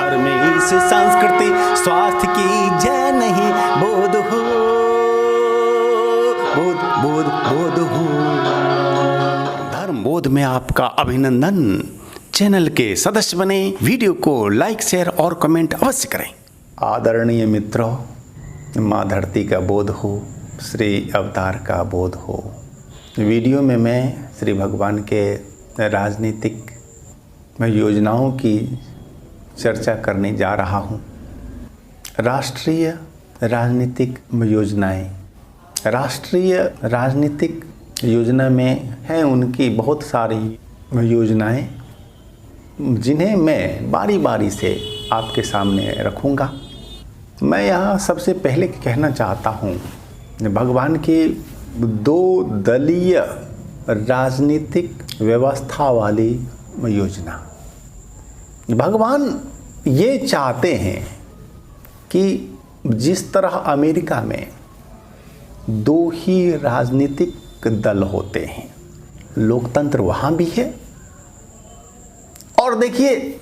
धर्म इस संस्कृति स्वास्थ्य की जय नहीं बोध हो बोध हो। धर्म बोध में आपका अभिनंदन। चैनल के सदस्य बने, वीडियो को लाइक शेयर और कमेंट अवश्य करें। आदरणीय मित्रों, माँ धरती का बोध हो, श्री अवतार का बोध हो। वीडियो में मैं श्री भगवान के राजनीतिक योजनाओं की चर्चा करने जा रहा हूँ। राष्ट्रीय राजनीतिक योजनाएं, राष्ट्रीय राजनीतिक योजना में हैं उनकी बहुत सारी योजनाएं, जिन्हें मैं बारी बारी से आपके सामने रखूँगा। मैं यहाँ सबसे पहले कहना चाहता हूँ, भगवान की दो दलीय राजनीतिक व्यवस्था वाली योजना। भगवान ये चाहते हैं कि जिस तरह अमेरिका में दो ही राजनीतिक दल होते हैं, लोकतंत्र वहाँ भी है। और देखिए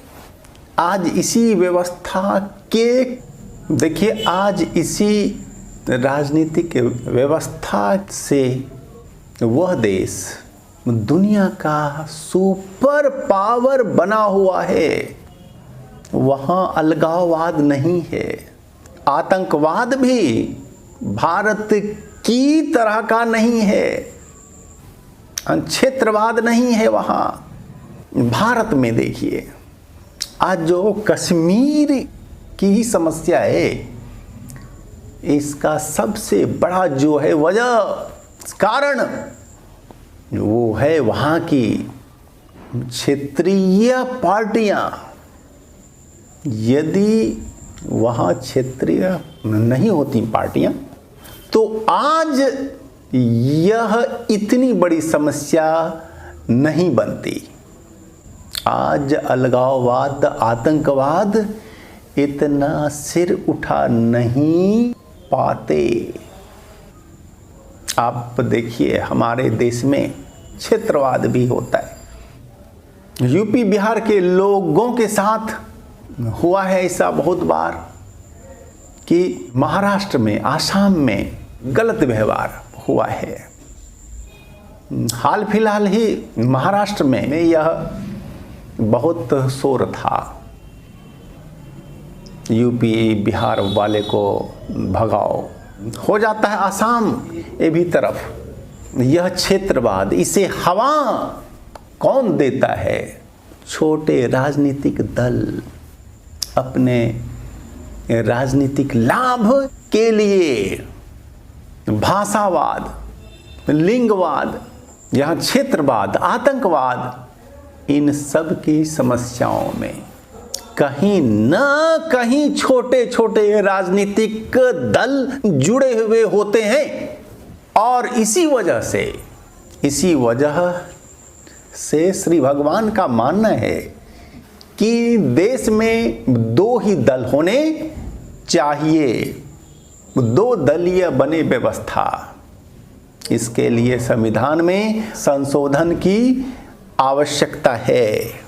आज इसी व्यवस्था के, देखिए आज इसी राजनीतिक व्यवस्था से वह देश दुनिया का सुपर पावर बना हुआ है। वहाँ अलगाववाद नहीं है, आतंकवाद भी भारत की तरह का नहीं है, क्षेत्रवाद नहीं है। वहाँ भारत में देखिए आज जो कश्मीर की ही समस्या है, इसका सबसे बड़ा जो है वजह, कारण वो है वहाँ की क्षेत्रीय पार्टियाँ। यदि वहाँ क्षेत्रीय नहीं होती पार्टियाँ तो आज यह इतनी बड़ी समस्या नहीं बनती। आज अलगाववाद, आतंकवाद इतना सिर उठा नहीं पाते। आप देखिए हमारे देश में क्षेत्रवाद भी होता है। यूपी बिहार के लोगों के साथ हुआ है ऐसा बहुत बार कि महाराष्ट्र में, आसाम में गलत व्यवहार हुआ है। हाल फिलहाल ही महाराष्ट्र में यह बहुत शोर था, यूपी बिहार वाले को भगाओ। हो जाता है आसाम ये भी तरफ, यह क्षेत्रवाद, इसे हवा कौन देता है? छोटे राजनीतिक दल अपने राजनीतिक लाभ के लिए भाषावाद, लिंगवाद, यहाँ क्षेत्रवाद, आतंकवाद, इन सब की समस्याओं में कहीं न कहीं छोटे छोटे राजनीतिक दल जुड़े हुए होते हैं। और इसी वजह से श्री भगवान का मानना है कि देश में दो ही दल होने चाहिए, दो दलीय बने व्यवस्था। इसके लिए संविधान में संशोधन की आवश्यकता है।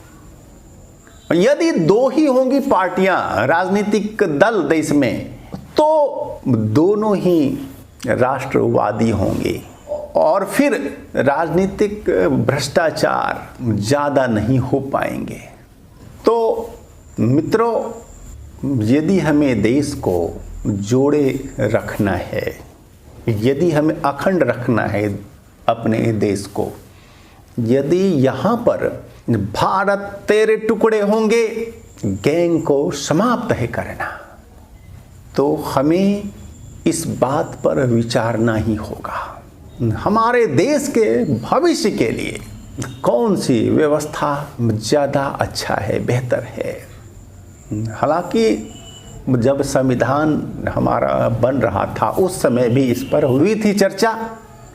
यदि दो ही होंगी पार्टियां, राजनीतिक दल देश में, तो दोनों ही राष्ट्रवादी होंगे और फिर राजनीतिक भ्रष्टाचार ज़्यादा नहीं हो पाएंगे। तो मित्रों, यदि हमें देश को जोड़े रखना है, यदि हमें अखंड रखना है अपने देश को, यदि यहाँ पर भारत तेरे टुकड़े होंगे, गैंग को समाप्त है करना, तो हमें इस बात पर विचारना ही होगा। हमारे देश के भविष्य के लिए कौन सी व्यवस्था ज़्यादा अच्छा है, बेहतर है। हालांकि जब संविधान हमारा बन रहा था उस समय भी इस पर हुई थी चर्चा,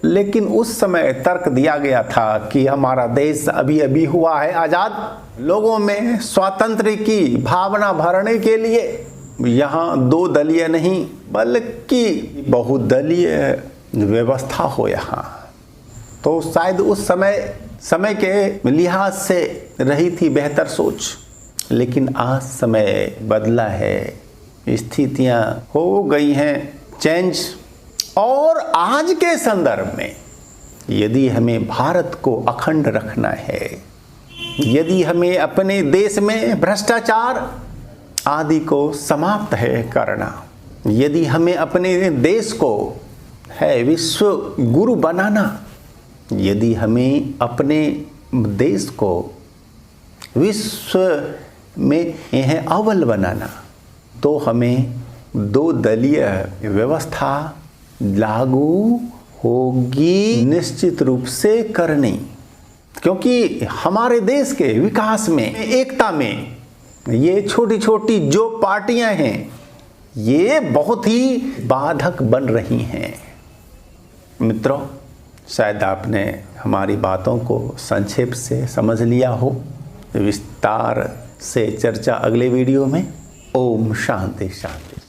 लेकिन उस समय तर्क दिया गया था कि हमारा देश अभी अभी हुआ है आज़ाद, लोगों में स्वातंत्र्य की भावना भरने के लिए यहाँ दो दलीय नहीं बल्कि बहुदलीय व्यवस्था हो यहाँ। तो शायद उस समय के लिहाज से रही थी बेहतर सोच। लेकिन आज समय बदला है, स्थितियां हो गई हैं चेंज। और आज के संदर्भ में यदि हमें भारत को अखंड रखना है, यदि हमें अपने देश में भ्रष्टाचार आदि को समाप्त है करना, यदि हमें अपने देश को है विश्व गुरु बनाना, यदि हमें अपने देश को विश्व में यह अव्वल बनाना, तो हमें 2 दलीय व्यवस्था लागू होगी निश्चित रूप से करनी। क्योंकि हमारे देश के विकास में, एकता में ये छोटी छोटी जो पार्टियां हैं ये बहुत ही बाधक बन रही हैं। मित्रों, शायद आपने हमारी बातों को संक्षेप से समझ लिया हो। विस्तार से चर्चा अगले वीडियो में। ओम शांति शांति।